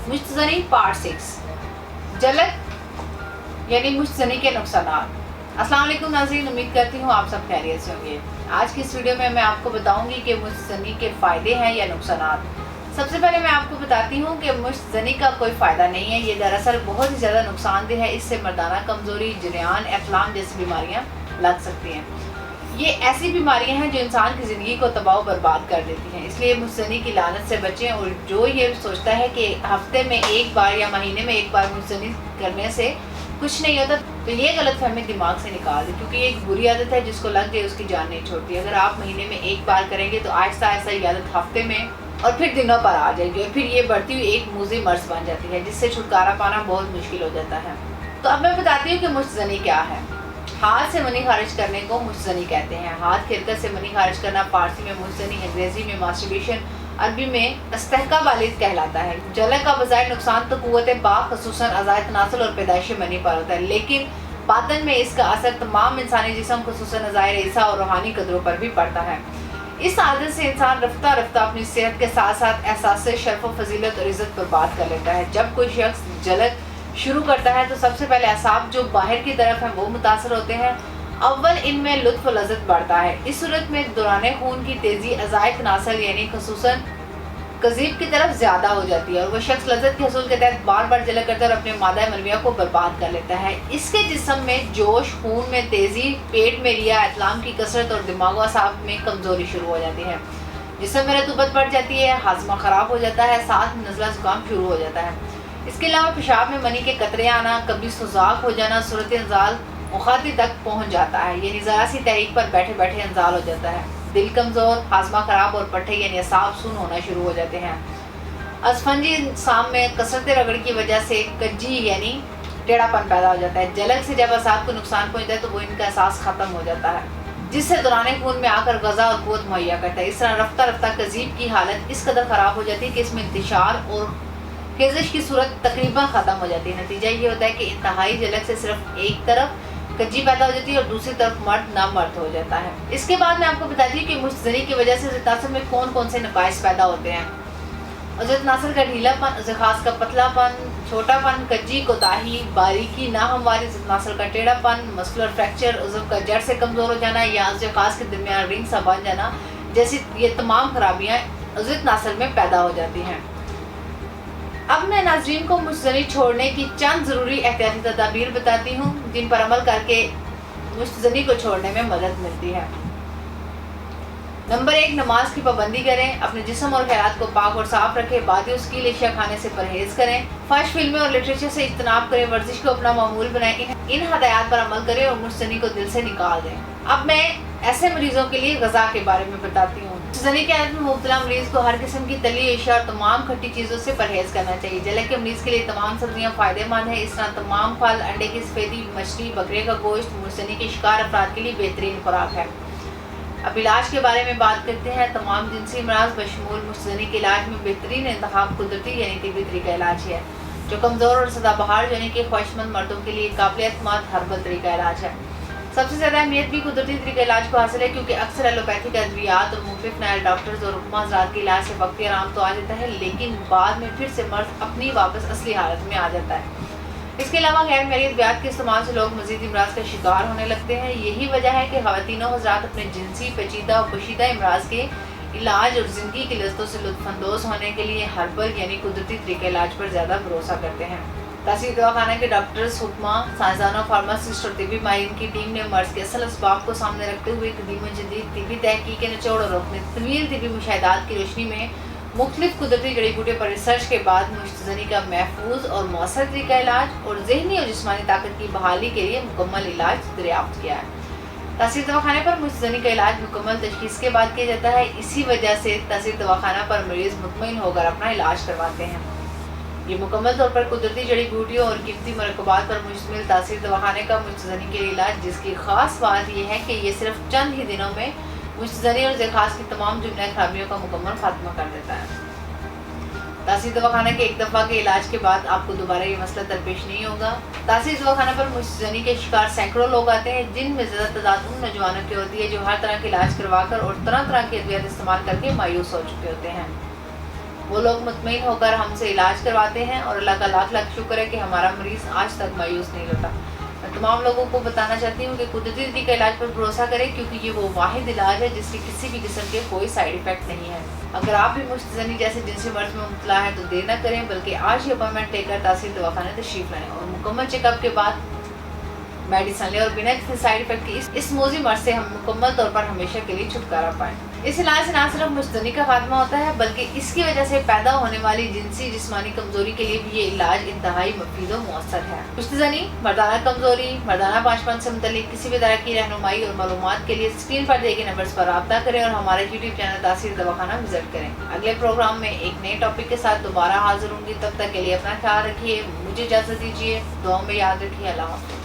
मुश्तज़नी part 6 जलक यानी मुश्तज़नी के नुकसानात। अस्सलाम वालेकुम नाज़रीन, उम्मीद करती हूँ आप सब खैरियत से होंगे। आज की इस वीडियो में मैं आपको बताऊंगी कि मुश्तज़नी के फ़ायदे हैं या नुकसानात। सबसे पहले मैं आपको बताती हूँ कि मुश्तज़नी का कोई फ़ायदा नहीं है, ये दरअसल बहुत ही ज़्यादा नुकसानदेह है। इससे मर्दाना कमज़ोरी, जरियान, एहतलाम जैसी बीमारियाँ लग सकती हैं। ये ऐसी बीमारियां हैं जो इंसान की ज़िंदगी को तबाह बर्बाद कर देती हैं। इसलिए मुश्तज़नी की लानत से बचें। और जो ये सोचता है कि हफ्ते में एक बार या महीने में एक बार मुश्तज़नी करने से कुछ नहीं होता, तो ये गलतफहमी दिमाग से निकाल दें, क्योंकि एक बुरी आदत है जिसको लग जाए उसकी जान नहीं छोड़ती। अगर आप महीने में एक बार करेंगे तो आहिस्ता आहिस्ता ये आदत हफ्ते में और फिर दिनों पर आ जाएगी और फिर ये बढ़ती हुई एक मूज़ी मर्ज बन जाती है, जिससे छुटकारा पाना बहुत मुश्किल हो जाता है। तो अब मैं बताती हूँ कि मुश्तज़नी क्या है। हाथ से मनी खारिज करने को मुश्तज़नी कहते हैं। हाथ की हरकत से मनी खारिज करना फारसी में मुश्तज़नी, अंग्रेजी में मास्टरबेशन, अरबी में इस्तेहका बालिग कहलाता है। जलक का बज़ाहिर नुकसान तो क़ुव्वत बाक़ ख़ुसूसन अज़ाए तनासुल और पैदाइश मनी पर होता है, लेकिन बातन में इसका असर तमाम इंसानी जिस्म ख़ुसूसन अज़ाए ईसा और रूहानी कदरों पर भी पड़ता है। इस आदत से इंसान रफ्ता रफ्ता अपनी सेहत के साथ साथ एहसास शर्फ व फजीलत और इज़्ज़त बर्बाद कर लेता है। जब कोई शख्स जलक शुरू करता है तो सबसे पहले असाब जो बाहर की तरफ हैं वो मुतासर होते हैं। अव्वल इनमें लुत्फ़ व लज़्ज़त बढ़ता है। इस सूरत में दौरान खून की तेज़ी अज़ाए तनासुल यानी ख़ुसूसन कज़ीब की तरफ ज़्यादा हो जाती है और वह शख्स लज़्ज़त के हसूल के तहत बार बार जलक करता है और अपने मादा मलविया को बर्बाद कर लेता है। इसके जिस्म में जोश, खून में तेज़ी, पेट में रिया, एहतलाम की कसरत और दिमाग व असाब में कमज़ोरी शुरू हो जाती है। जिस्म में रतूबत बढ़ जाती है, हाज़मा ख़राब हो जाता है, साथ में नज़ला ज़ुकाम शुरू हो जाता है। इसके अलावा पेशाब में मनी के कतरे आना, कभी सुजाक हो जाना, सूरत इंजाल मुखाती तक पहुँच जाता है, यानी ज़रा सी तहरीक पर बैठे बैठे इंजाल हो जाता है। दिल कमज़ोर, हाज़मा ख़राब और पट्टे यानी असाब सुन होना शुरू हो जाते हैं। असफंजी इंसान में कसरत रगड़ की वजह से कज्जी यानी टेढ़ापन पैदा हो जाता है। जलक से जब असाब को नुकसान पहुँचता है तो वो इनका एहसास ख़त्म हो जाता है, जिससे दौरान खून में आकर गज़ा और क़ुव्वत मुहैया करता है। इस तरह रफ्ता रफ्ता कज़ीब की हालत इस कदर ख़राब हो जाती है कि इसमें इंतशार और केज़िश की सूरत तकरीबन ख़त्म हो जाती है। नतीजा ये होता है कि इंतहाई जलक से सिर्फ एक तरफ कज्जी पैदा हो जाती है और दूसरी तरफ मर्द नामर्द हो जाता है। इसके बाद मैं आपको बताती हूँ कि मुश्तज़नी की वजह से ज़ितासर में कौन कौन से नकाइस पैदा होते हैं। उज़त नासर का ढीलापन, ज़खास का पतलापन, छोटापन, कज्जी, कोताही, बारीकी, नाहमवारी, उज़त नासर का टेढ़ापन, मस्कुलर फ्रैक्चर, उज़व का जड़ से कमज़ोर हो जाना या ज़खास के दरमियान रिंग सा बन जाना, जैसी ये तमाम खराबियाँ उज़त नासर में पैदा हो जाती हैं। अब मैं नाज़रीन को मुश्तज़नी छोड़ने की चंद ज़रूरी एहतियाती तदाबीर बताती हूँ, जिन पर अमल करके मुश्तज़नी को छोड़ने में मदद मिलती है। नंबर 1, नमाज की पाबंदी करें। अपने जिस्म और ख़यालात को पाक और साफ़ रखें। बादी उसकी अशिया खाने से परहेज़ करें। फर्श, फिल्में और लिटरेचर से इज्तनाब करें। वर्जिश को अपना मामूल बनाएं। इन हदायत पर अमल करें और मुश्तज़नी को दिल से निकाल दें। अब मैं ऐसे मरीज़ों के लिए ग़ज़ा के बारे में बताती हूँ। मुश्तज़नी की आदत में मुब्तला मरीज़ को हर किस्म की तली अशिया और तमाम खट्टी चीज़ों से परहेज़ करना चाहिए। जलक के मरीज़ के लिए तमाम सब्जियाँ फ़ायदेमंद हैं। इस तरह तमाम फल, अंडे की सफ़ेदी, मछली, बकरे का गोश्त मुश्तज़नी के शिकार अफराद के लिए बेहतरीन खुराक है। अब इलाज के बारे में बात करते हैं। तमाम जिनसी अमराज़ बशमूल मुश्तज़नी के इलाज में बेहतरीन इंतखाब कुदरती यानी तिब्बी तरीका इलाज है, जो कमज़ोर और सदाबहार यानी कि ख्वाहिशमंद मर्दों के लिए काबिल एतमाद हर्बल तरीका इलाज है। सबसे ज़्यादा अहमियत भी कुदरती तरीका इलाज को हासिल है, क्योंकि अक्सर एलोपैथिक अद्वियात और मुख्तलिफ नायल डॉक्टर्स और हुक्मा हज़रात के इलाज से वक्ती आराम तो आ जाता है, लेकिन बाद में फिर से मर्ज अपनी वापस असली हालत में आ जाता है। इसके अलावा गैर महरी अद्वियात के इस्तेमाल से लोग मज़ीद अमराज का शिकार होने लगते हैं। यही वजह है कि ख़वातीनो हज़रात अपने जिनसी, पेचीदा और पोशीदा अमराज के इलाज और ज़िंदगी की लज़्ज़तों से लुत्फ़अंदोज़ होने के लिए हर्बल यानी कुदरती तरीके इलाज पर ज़्यादा भरोसा करते हैं। तासीर दवाखाना के डॉक्टर्स, हुक्मा, साइंसदानों, फार्मासिस्ट और तिब्बी माहिरीन की टीम ने मर्ज़ के असल असबाब को सामने रखते हुए कदीम व जदीद तिब्बी तहकीक के निचोड़ और अपने तवील तिब्बी मुशाहिदात की रोशनी में मुख्तलिफ कुदरती जड़ी बूटियों पर रिसर्च के बाद मुश्तज़नी का महफूज और मौसर तरीका इलाज और ज़हनी और जिस्मानी ताकत की बहाली के लिए मुकम्मल इलाज दरियाफ्त किया है। तासीर दवाखाने पर मुश्तज़नी का इलाज मुकम्मल तशख़ीस के बाद किया जाता है। इसी वजह से तासीर दवाखाना पर मरीज़ मुतमईन होकर अपना इलाज करवाते हैं। ये मुकम्मल तौर पर कुदरती जड़ी बूटियों और कीमती मरकबात पर मुश्तमिल तासीर दवाखाने का मुश्तज़नी के इलाज, जिसकी ख़ास बात यह है कि ये सिर्फ चंद ही दिनों में मुश्तज़नी और ज़खास की तमाम जुमला खराबियों का मुकम्मल खात्मा कर देता है। तासीर दवाखाना के एक दफ़ा के इलाज के बाद आपको दोबारा ये मसला दरपेश नहीं होगा। तासीर दवाखाना पर मुश्तज़नी के शिकार सैकड़ों लोग आते हैं, जिनमें ज़्यादा तादाद उन नौजवानों की होती है जो हर तरह के इलाज करवा कर और तरह तरह के अद्वियात इस्तेमाल करके मायूस हो चुके होते हैं। वो लोग मुतमईन होकर हमसे इलाज करवाते हैं और अल्लाह का लाख लाख शुक्र है कि हमारा मरीज़ आज तक मायूस नहीं होता। मैं तमाम लोगों को बताना चाहती हूँ कि कुदरती तरीके का इलाज पर भरोसा करें, क्योंकि ये वो वाहिद इलाज है जिसके किसी भी किस्म के कोई साइड इफ़ेक्ट नहीं है। अगर आप भी मुश्तजनी जैसे जिनसी मर्ज में मुबतला है तो देर न करें, बल्कि आज ही अपॉइंटमेंट लेकर तासीर दवाखाने तशरीफ़ लाएँ और मुकम्मल चेकअप के बाद मेडिसिन लें और बिना किसी साइड इफेक्ट की इस मोजी मर्ज से हम मुकम्मल तौर पर हमेशा के लिए छुटकारा पाएँ। इस इलाज से न सिर्फ मुश्तनी का खात्मा होता है, बल्कि इसकी वजह से पैदा होने वाली जिनसी जिस्मानी कमजोरी के लिए भी ये इलाज इंतहाई मुफीद और मुअस्सर है। मुश्तनी मर्दाना कमजोरी, मर्दाना पांचपन से मुतल्लिक किसी भी तरह की रहनुमाई और मालूमात के लिए स्क्रीन पर दिए गए नंबर्स पर राब्ता करें और हमारे यूट्यूब चैनल तासीर दवाखाना विजिट करें। अगले प्रोग्राम में एक नए टॉपिक के साथ दोबारा हाजिर होंगी। तब तक के लिए अपना ख्याल रखिए, मुझे इजाज़त दीजिए, दुआ में याद रखिए। अल्लाह हाफ़िज़।